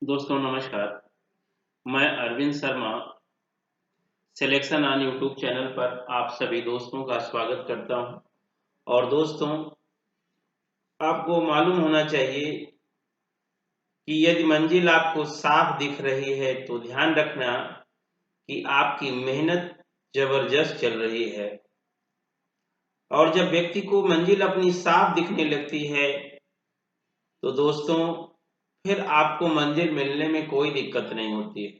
दोस्तों नमस्कार। मैं Arvind Sharma selection on YouTube channel पर आप सभी दोस्तों का स्वागत करता हूं। और दोस्तों, आपको मालूम होना चाहिए कि यदि मंजिल आपको साफ दिख रही है तो ध्यान रखना कि आपकी मेहनत जबरदस्त चल रही है। और जब व्यक्ति को मंजिल अपनी साफ दिखने लगती है तो दोस्तों फिर आपको मंजिल मिलने में कोई दिक्कत नहीं होती है।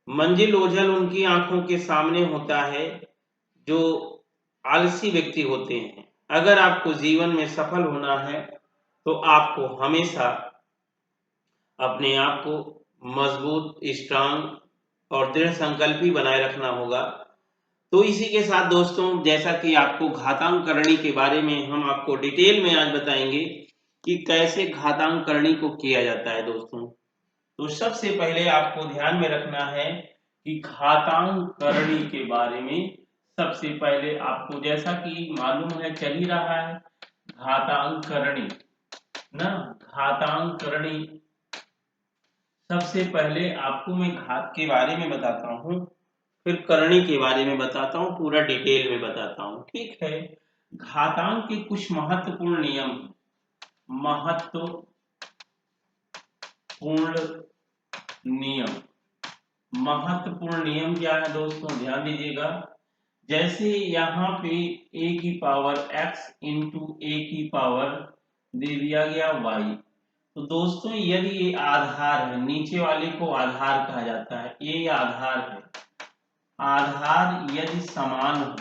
मंजिल ओझल उनकी आंखों के सामने होता है जो आलसी व्यक्ति होते हैं। अगर आपको जीवन में सफल होना है तो आपको हमेशा अपने आप को मजबूत, स्ट्रांग और दृढ़ संकल्पी बनाए रखना होगा। तो इसी के साथ दोस्तों, जैसा कि आपको घातांक करणी के बारे में हम आपको डिटेल में आज बताएंगे कि कैसे घातांक करणी को किया जाता है दोस्तों। तो सबसे पहले आपको ध्यान में रखना है कि घातांक करणी के बारे में सबसे पहले आपको, जैसा कि मालूम है चल ही रहा है, घातांक करणी ना, घातांक करणी। सबसे पहले आपको मैं घात के बारे में बताता हूँ, फिर करणी के बारे में बताता हूँ, पूरा डिटेल में बताता हूँ, ठीक है। घातांक के कुछ महत्वपूर्ण नियम, महत्वपूर्ण नियम महत्वपूर्ण नियम क्या है दोस्तों, ध्यान दीजिएगा। जैसे यहाँ पे a की पावर x इंटू ए की पावर दे दिया गया y। तो दोस्तों यदि ये आधार है, नीचे वाले को आधार कहा जाता है, ये आधार है। आधार यदि समान हो,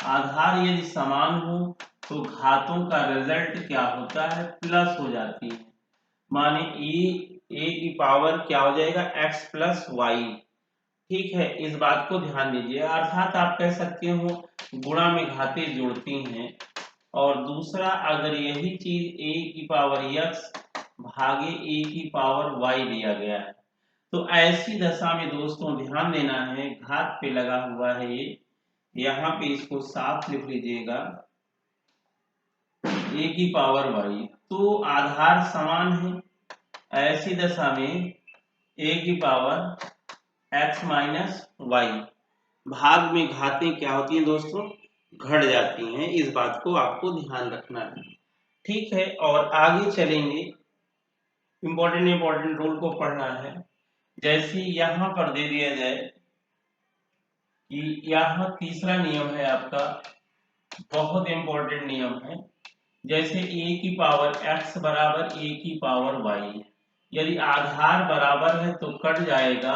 आधार यदि समान हो तो घातों का रिजल्ट क्या होता है, प्लस हो जाती है। माने ए की पावर क्या हो जाएगा, x प्लस वाई, ठीक है। इस बात को ध्यान दीजिए। अर्थात आप कह सकते हो गुणा में घातें जुड़ती हैं। और दूसरा, अगर यही चीज a की पावर x भागे a की पावर y दिया गया है तो ऐसी दशा में दोस्तों ध्यान देना है, घात पे लगा हुआ है ये, यहाँ पे इसको साफ लिख लीजिएगा, a की पावर y। तो आधार समान है, ऐसी दशा में a की पावर x माइनस वाई, भाग में घातें क्या होती हैं दोस्तों, घट जाती हैं। इस बात को आपको ध्यान रखना है, ठीक है। और आगे चलेंगे, इंपॉर्टेंट रूल को पढ़ना है। जैसे यहाँ पर दे दिया जाए कि यहाँ तीसरा नियम है आपका, बहुत इंपॉर्टेंट नियम है। जैसे a की पावर x बराबर a की पावर y, यदि आधार बराबर है तो कट जाएगा,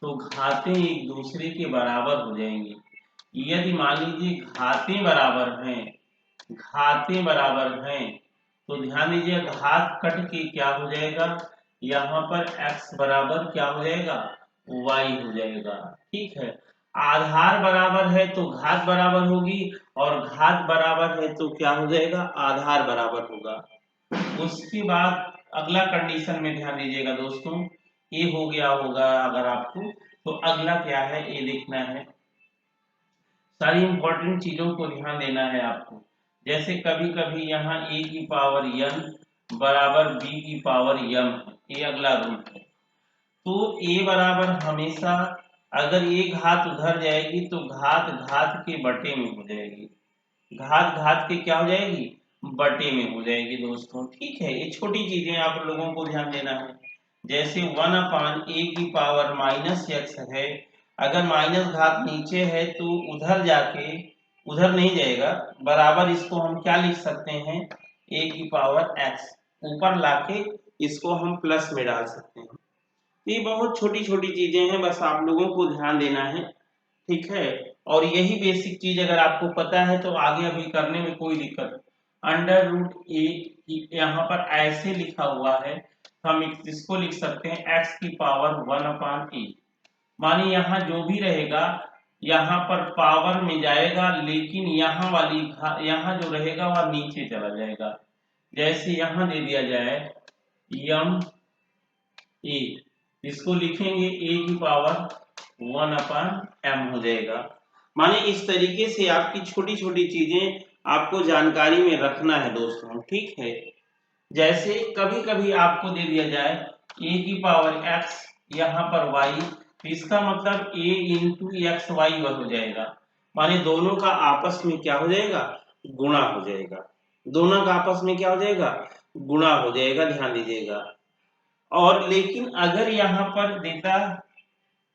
तो घातें एक दूसरे के बराबर हो जाएंगी। यदि मान लीजिए घातें बराबर हैं, घातें बराबर हैं, तो ध्यान दीजिए घात कट के क्या हो जाएगा, यहाँ पर x बराबर क्या हो जाएगा, y हो जाएगा, ठीक है। आधार बराबर है तो घात बराबर होगी, और घात बराबर है तो क्या हो जाएगा, आधार बराबर होगा। उसके बाद अगला कंडीशन में ध्यान दीजिएगा दोस्तों, ये हो गया होगा अगर आपको, तो अगला क्या है ये देखना है। सारी इंपॉर्टेंट चीजों को ध्यान देना है आपको। जैसे कभी कभी यहाँ a की पावर n बराबर b की पावर m है, ये अगला रूल है। तो a बराबर हमेशा, अगर ये घात उधर जाएगी तो घात घात के बटे में हो जाएगी, घात घात के क्या हो जाएगी, बटे में हो जाएगी दोस्तों, ठीक है। ये छोटी चीजें आप लोगों को ध्यान देना है। जैसे 1/a की पावर माइनस x है, अगर माइनस घात नीचे है तो उधर जाके, उधर नहीं जाएगा, बराबर इसको हम क्या लिख सकते हैं, a की पावर x, ऊपर लाके इसको हम प्लस में डाल सकते हैं। ये बहुत छोटी छोटी चीजें हैं, बस आप लोगों को ध्यान देना है, ठीक है। और यही बेसिक चीज अगर आपको पता है तो आगे अभी करने में कोई दिक्कत। अंडर रूट ए, यहाँ पर ऐसे लिखा हुआ है, हम इसको लिख सकते हैं x की पावर 1/e। मानिए यहाँ जो भी रहेगा, यहाँ पर पावर में जाएगा, लेकिन यहाँ वाली यहाँ जो रहेगा वह नीचे चला जाएगा। जैसे यहाँ दे दिया जाए यम ए, इसको लिखेंगे a की पावर 1/m हो जाएगा। माने इस तरीके से आपकी छोटी छोटी चीजें आपको जानकारी में रखना है दोस्तों, ठीक है। जैसे कभी कभी आपको दे दिया जाए a की पावर x यहाँ पर y, तो इसका मतलब a इंटू एक्स वाई हो जाएगा, माने दोनों का आपस में क्या हो जाएगा, गुणा हो जाएगा। दोनों का आपस में क्या हो जाएगा, गुणा हो जाएगा, ध्यान दीजिएगा। और लेकिन अगर यहाँ पर देता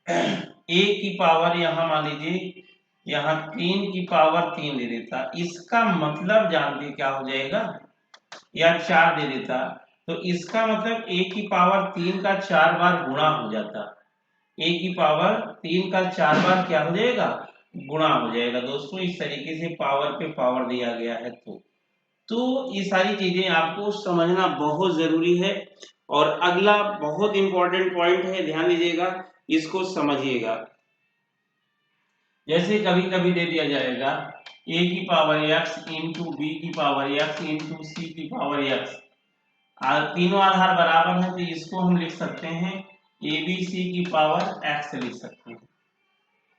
a की पावर यहाँ मान लीजिए यहाँ 3 की पावर 3 दे देता, इसका मतलब जानते क्या हो जाएगा, या 4 दे देता, तो इसका मतलब a की पावर 3 का 4 बार गुणा हो जाता। a की पावर 3 का 4 बार क्या हो जाएगा, गुणा हो जाएगा। दोस्तों इस तरीके से पावर पे पावर दिया गया है, तो ये सारी चीजें आपको समझना बहुत जरूरी है। और अगला बहुत इंपॉर्टेंट पॉइंट है, ध्यान दीजिएगा, इसको समझिएगा। जैसे कभी कभी दे दिया जाएगा a की पावर x इंटू बी की पावर x इंटू सी की पावर x, तीनों आधार बराबर है, तो इसको हम लिख सकते हैं ए बी सी की पावर x लिख सकते हैं।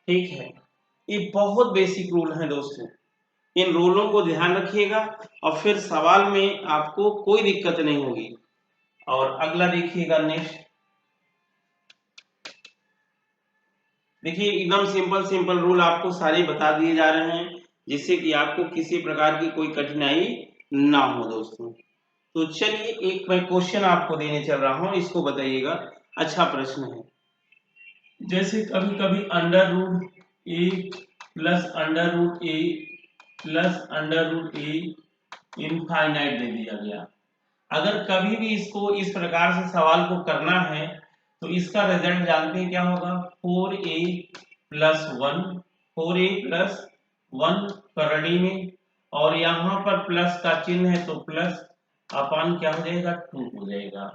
ठीक है, ये बहुत बेसिक रूल है दोस्तों, इन रूलों को ध्यान रखिएगा और फिर सवाल में आपको कोई दिक्कत नहीं होगी। और अगला देखिएगा नेक्स्ट, देखिए एकदम सिंपल सिंपल रूल आपको सारे बता दिए जा रहे हैं, जिससे कि आपको किसी प्रकार की कोई कठिनाई ना हो दोस्तों। तो चलिए एक मैं क्वेश्चन आपको देने चल रहा हूं, इसको बताइएगा, अच्छा प्रश्न है। जैसे कभी कभी अंडर रूट ए प्लस अंडर रूट ए प्लस अंडर रूट ए इनफाइनाइट दे दिया गया, अगर कभी भी इसको इस प्रकार से सवाल को करना है तो इसका रिजल्ट जानते हैं क्या होगा, 4a प्लस 1, 4a प्लस 1 करड़ी में, और यहाँ पर प्लस का चिन्ह है तो प्लस अपन क्या हो जाएगा, 2 हो जाएगा।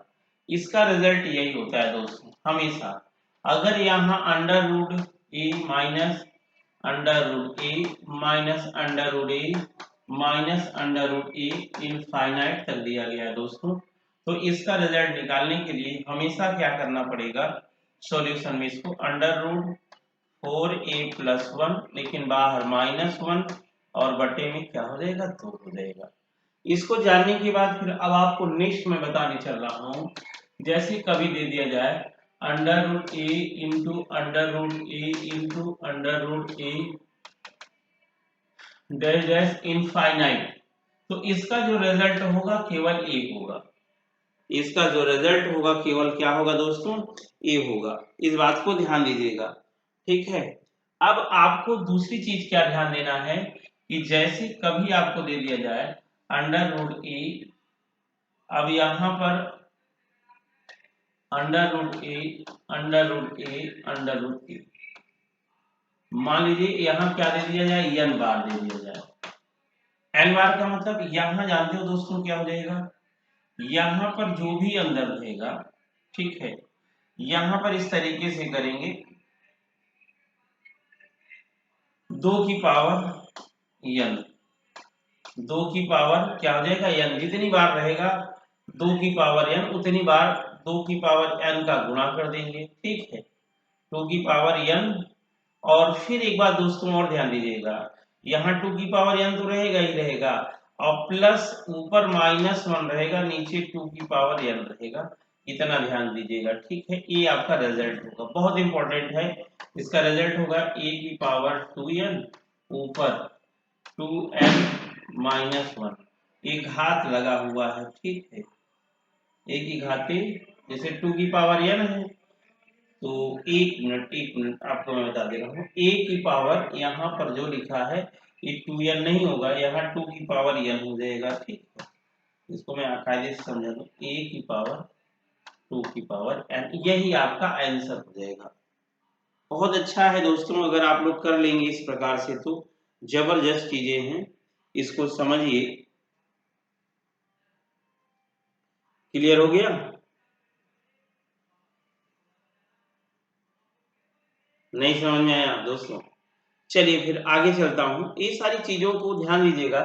इसका रिजल्ट यही होता है दोस्तों हमेशा, अगर यहाँ अंडर रूट ए माइनस अंडर रूट ए माइनस अंडर रूट ए माइनस अंडर रूट ए इनफाइनाइट तक दिया गया है दोस्तों, तो इसका रिजल्ट निकालने के लिए हमेशा क्या करना पड़ेगा, सॉल्यूशन में इसको अंडर रूट 4a प्लस 1, लेकिन बाहर माइनस 1 और बटे में क्या हो जाएगा, 2 हो जाएगा। इसको जानने के बाद फिर अब आपको नेक्स्ट में बताने चल रहा हूँ, जैसे कभी दे दिया जाए अंडर रूट ए इंटू अंडर रूट ए इंटू अंडर रूट ए डैश डैश इनफाइनाइट, तो इसका जो रिजल्ट होगा केवल ए होगा, इसका जो रिजल्ट होगा केवल क्या होगा दोस्तों, ए होगा। इस बात को ध्यान दीजिएगा, ठीक है। अब आपको दूसरी चीज क्या ध्यान देना है कि जैसे कभी आपको दे दिया जाए अंडर रूट ए, अब यहां पर under root A under root A under root ए, मान लीजिए यहाँ क्या दे दिया जाए, एन बार दे दिया जाए, एन बार का मतलब यहाँ जानते हो दोस्तों क्या हो जाएगा, यहाँ पर जो भी अंदर रहेगा, ठीक है, यहाँ पर इस तरीके से करेंगे 2 की पावर n, 2 की पावर क्या हो जाएगा n, जितनी बार रहेगा 2 की पावर n उतनी बार 2 की पावर n का गुणा कर देंगे, ठीक है, 2 की पावर n। और फिर एक बात दोस्तों और ध्यान दीजिएगा, यहाँ 2 की पावर n तो रहेगा ही रहेगा, और प्लस ऊपर माइनस 1 रहेगा, नीचे 2 की पावर n रहेगा, इतना ध्यान दीजिएगा, ठीक है। ये आपका रिजल्ट होगा, बहुत इंपॉर्टेंट है, इसका रिजल्ट होगा a की पावर 2n ऊपर 2n माइनस 1, एक घात लगा हुआ है, ठीक है, एक ही घाते, जैसे 2 की पावर n है, तो एक मिनट आपको मैं बता दे रहा हूँ, a की पावर यहाँ पर जो लिखा है ये 2n नहीं होगा, यहाँ 2 की पावर n हो जाएगा, ठीक है, इसको मैं कायदे से समझा दूं, a की पावर 2 की पावर n, यही आपका आंसर हो जाएगा। बहुत अच्छा है दोस्तों, अगर आप लोग कर लेंगे इस प्रकार से तो जबरदस्त चीजें हैं, इसको समझिए। क्लियर हो गया, नहीं समझ में आया दोस्तों, चलिए फिर आगे चलता हूँ, ये सारी चीजों को ध्यान दीजिएगा।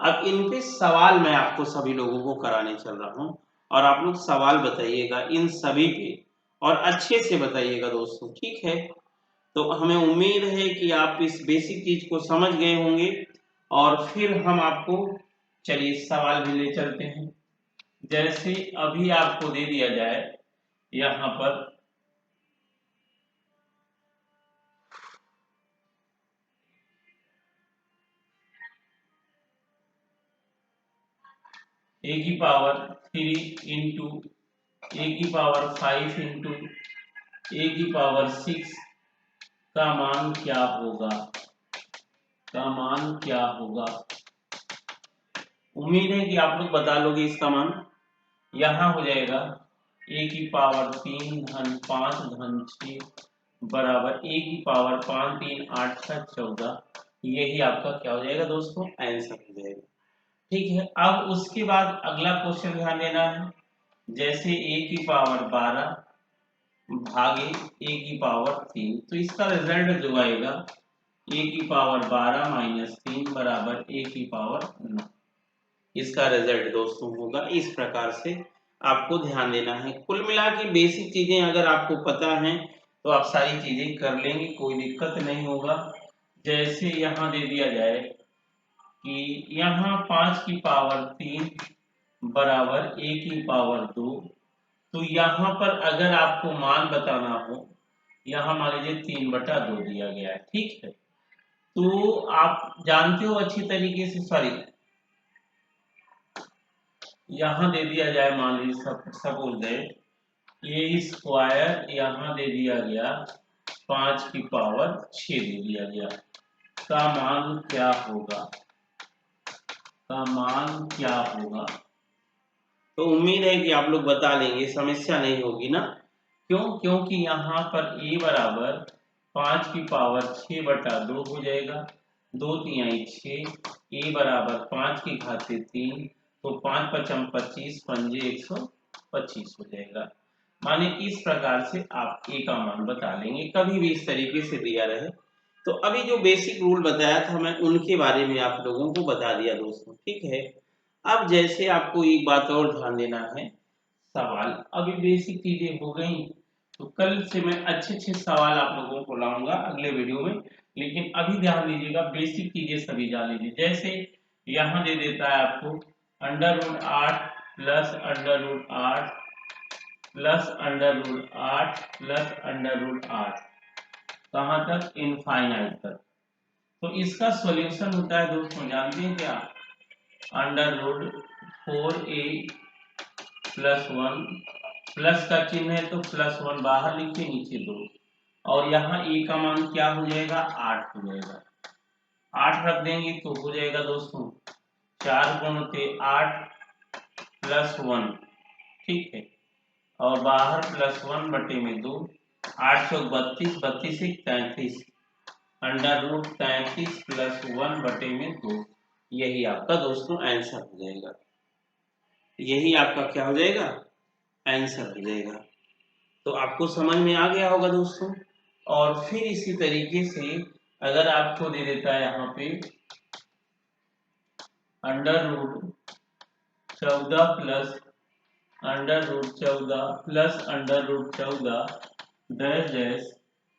अब इन पे सवाल मैं आपको सभी लोगों को कराने चल रहा हूँ, और आप लोग सवाल बताइएगा इन सभी पे, और अच्छे से बताइएगा दोस्तों, ठीक है। तो हमें उम्मीद है कि आप इस बेसिक चीज को समझ गए होंगे, और फिर हम आपको चलिए सवाल भी ले चलते हैं। जैसे अभी आपको दे दिया जाए यहाँ पर a की पावर 3 इंटू ए की पावर 5 इंटू ए की पावर 6 का मान क्या होगा, का मान क्या होगा। उम्मीद है कि आप लोग बता लोगे इसका मान। यहाँ हो जाएगा ए की पावर 3 धन 5 धन 6 बराबर ए की पावर 5 3 8 6 14। यही आपका क्या हो जाएगा दोस्तों, आंसर हो जाएगा। ठीक है, अब उसके बाद अगला क्वेश्चन ध्यान देना है। जैसे ए की पावर 12 भागे ए की पावर 3, तो इसका रिजल्ट जो आएगा ए की पावर 12 माइनस 3 बराबर ए की पावर 9। इसका रिजल्ट दोस्तों होगा इस प्रकार से। आपको ध्यान देना है। कुल मिला के बेसिक चीजें अगर आपको पता है तो आप सारी चीजें कर लेंगे, कोई दिक्कत नहीं होगा। जैसे यहाँ दे दिया जाए कि यहाँ 5 की पावर 3 बराबर ए की पावर 2, तो यहाँ पर अगर आपको मान बताना हो, यहाँ मान लीजिए 3/2 दिया गया है, ठीक है। तो आप जानते हो अच्छी तरीके से, सॉरी यहाँ दे दिया जाए, मान लीजिए सपोज दैट ए स्क्वायर यहाँ दे दिया गया 5 की पावर 6 दे दिया गया, का मान क्या होगा, का मान क्या होगा। तो उम्मीद है कि आप लोग बता लेंगे, समस्या नहीं होगी ना। क्यों, क्योंकि यहाँ पर a बराबर 5 की पावर 6/2 हो जाएगा, 2 तिहाई 6, a बराबर 5 की घाते 3, तो 5 पचम 25 पंजे 125 हो जाएगा। माने इस प्रकार से आप a का मान बता लेंगे, कभी भी इस तरीके से दिया रहे। तो अभी जो बेसिक रूल बताया था मैं उनके बारे में आप लोगों को बता दिया दोस्तों, ठीक है। अब जैसे आपको एक बात और ध्यान देना है, सवाल अभी बेसिक चीजें हो गई, तो कल से मैं अच्छे अच्छे सवाल आप लोगों को लाऊंगा अगले वीडियो में। लेकिन अभी ध्यान दीजिएगा, बेसिक चीजें सभी जान लीजिए। जैसे यहाँ दे देता है आपको √8 प्लस √8 प्लस √8 प्लस √8, कहाँ तक, इनफाइनाइट तक। तो इसका सॉल्यूशन होता है दोस्तों, जानते हैं क्या, √4a प्लस 1, प्लस का चिन्ह है तो प्लस 1 बाहर लिखिए, नीचे 2, और यहाँ a का मान क्या हो जाएगा, 8 हो जाएगा। 8 रख देंगे तो हो जाएगा दोस्तों 4 × 8 प्लस 1, ठीक है, और बाहर प्लस 1/2, 8 चौक 32, 32 एक 33, √33 प्लस 1/2, यही आपका दोस्तों आंसर हो जाएगा। यही आपका क्या हो जाएगा, आंसर हो जाएगा। तो आपको समझ में आ गया होगा दोस्तों। और फिर इसी तरीके से अगर आपको दे देता है यहाँ पे √14 प्लस √14 प्लस √14 डैश डैश,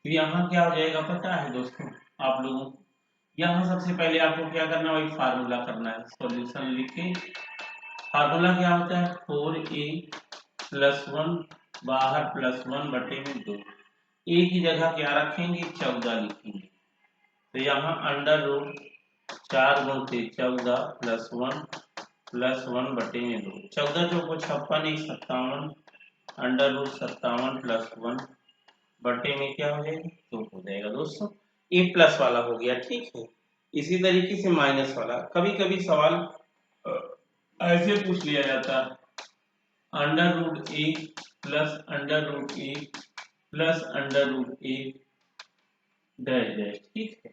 तो यहाँ क्या हो जाएगा पता है दोस्तों आप लोगों को। यहाँ सबसे पहले आपको क्या करना है, फार्मूला करना है, सॉल्यूशन लिख के। फार्मूला क्या होता है, 4a प्लस 1 बाहर प्लस 1/2, a की जगह क्या रखेंगे, 14 लिखेंगे। तो यहाँ √4 × 14 प्लस 1 प्लस 1/2, 14 चौको 56 1 57, √57 प्लस 1 बटे में क्या हो जाएगा, तो हो जाएगा दोस्तों। ए प्लस वाला हो गया, ठीक है। इसी तरीके से माइनस वाला, कभी कभी सवाल ऐसे पूछ लिया जाता है, √1 प्लस √1 प्लस √1 डैश डैश, ठीक है।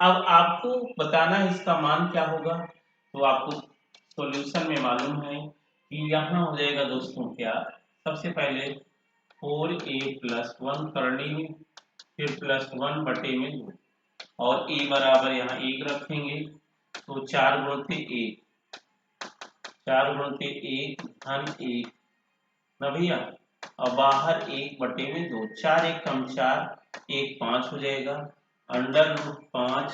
अब आपको बताना है इसका मान क्या होगा। तो आपको सॉल्यूशन में मालूम है कि यहाँ हो जाएगा दोस्तों क्या, सबसे पहले 4a प्लस 1 करनी है, फिर प्लस 1/2, और a बराबर यहाँ 1 रखेंगे, तो 4 × 1, 4 × 1 धन 1 ना भैया, और बाहर 1/2, 4 1 कम 4, 1 5 हो जाएगा, √5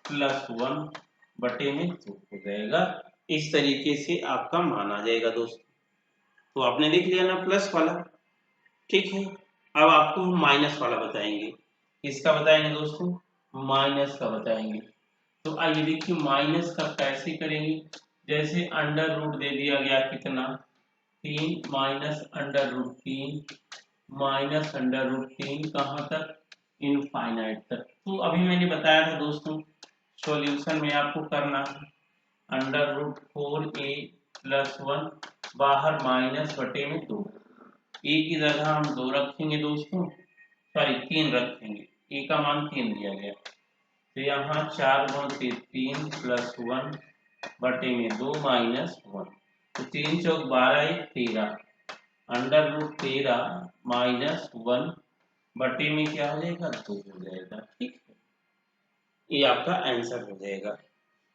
प्लस 1/2 हो जाएगा। इस तरीके से आपका मान आ जाएगा दोस्तों। तो आपने लिख लिया ना प्लस वाला। ठीक है। अब आपको माइनस वाला बताएंगे, किसका बताएंगे दोस्तों, माइनस का बताएंगे। तो आइए देखिए माइनस का कैसे करेंगे। जैसे अंडर रूट दे दिया गया कितना 3 minus under root 3 minus under root 3 कहाँ तक, इनफाइनाइट तक। तो अभी मैंने बताया था दोस्तों सॉल्यूशन में आपको करना है अंडर रूट 4a प्लस 1 बाहर माइनस बटे में 2, ए की जगह हम 2 रखेंगे दोस्तों, सॉरी 3 रखेंगे, ए का मान 3 दिया गया, तो यहाँ 4 गुण से 3 प्लस 1 बटे में 2 माइनस 1, तो 3 चौक 12 1 13 अंडर रूट 13 माइनस 1 बटे में क्या हो जाएगा 2 हो जाएगा। ठीक है, ये आपका आंसर हो जाएगा।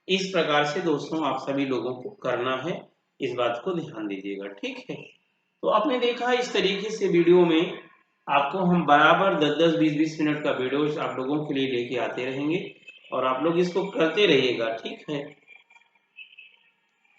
इस प्रकार से दोस्तों आप सभी लोगों को करना है, इस बात को ध्यान दीजिएगा। ठीक है, तो आपने देखा इस तरीके से वीडियो में आपको हम बराबर 10-10 20-20 मिनट का वीडियो आप लोगों के लिए लेके आते रहेंगे और आप लोग इसको करते रहिएगा। ठीक है,